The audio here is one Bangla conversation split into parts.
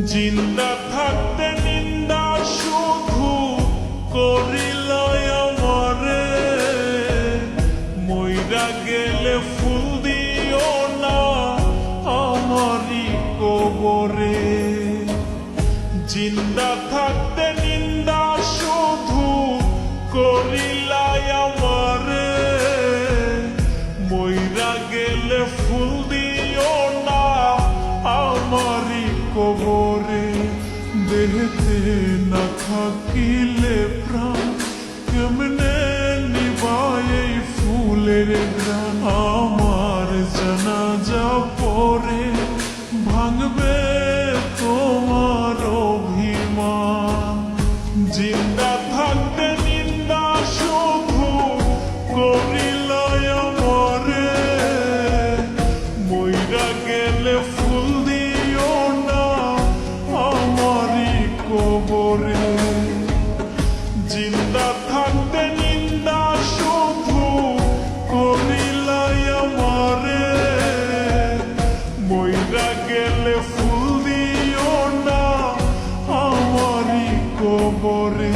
জিন্দা থাকতে নিন্দা শুধু করিল আমারে, মইরা গেলে ফুল দিও না আমারি কবরে। জিন্দা থাকতে নিন্দা শুধু করিলাই আমারে, মইরা গেলে ফুল দিও না আমারি কবরে। দেহতে না থাকিলে প্রাণ কেমনে নিবায় এই ফুলের গ্রাণ। আমার জানাজা পরে ভাঙবে তোমার অভিমান। জিন্দা থাকতে নিন্দা শুধু করিলাই আমারে, মইরা গেলে ফুল দিও না আমারি কবরে। জিন্দা থাকতে নিন্দা শুধু করিলাই আমারে, মইরা গেলে ফুল দিও না আমারি কবরে।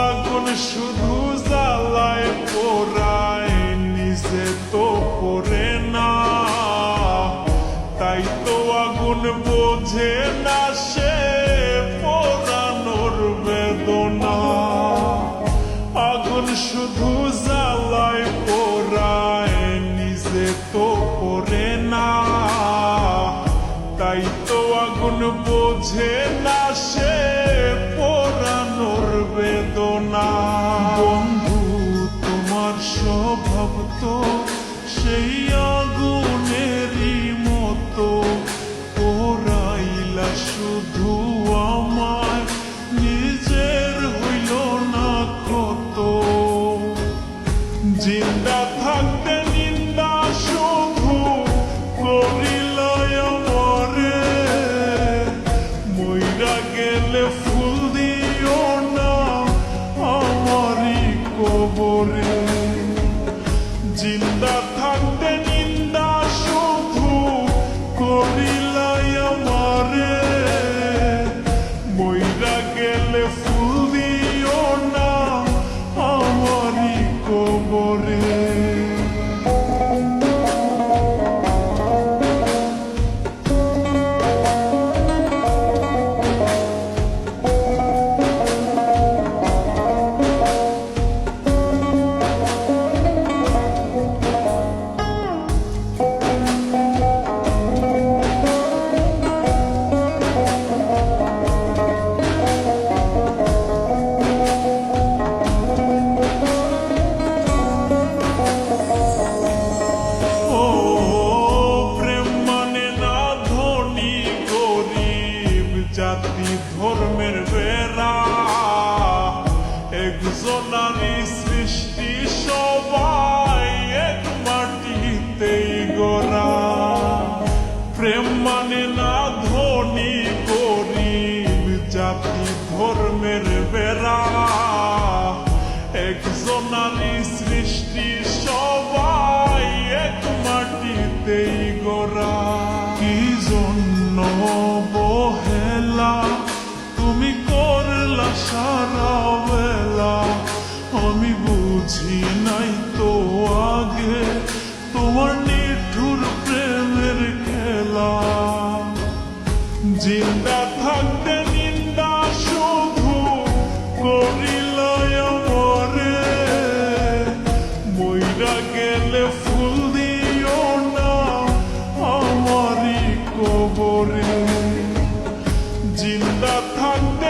আগুন শুধু জ্বালায় পোড়ায়, নিজে তো পড়ে না, তাই তো আগুন বোঝে না সে পোড়ানোর বেদনা। আগুন শুধু জ্বালায় পোড়ায়, নিজে তো পড়ে না, তাই তো আগুন বোঝে না সে পোড়ানোর বেদনা। বন্ধু তোমার স্বভাব তো সেই আগুনেরই মতো, পোড়াইলা শুধু আমায় নিজের হইল না কত। জিন্দা থাকতে নিন্দা শুধু করিলাই আমারে, মইরা গেলে ফুল দিও না আমারি কবরে। জিন্দা থাকতে নিন্দা শুধু করিলাই আমারে, মইরা গেলে ফুল দিও না আমারি কবরে। জাতি ধর্মের বেড়া একজনারই সৃষ্টি, সবাই এক মাটিতেই গড়া। প্রেম মানে না ধনী গরিব, জাতি ধর্মের বেড়া একজনারই সৃষ্টি, সবাই এক মাটিতেই গড়া। কি জন্য বহেলা তুমি করলা সারা বেলা, আমি বুঝি নাই তো আগে তোমার নিঠুর প্রেমের খেলা। জিন্দা থাকতে নিন্দা শুধু করিলাই আমারে, মইরা গেলে ফুল দিও না আমারি কবরে। জিন্দা থাকতে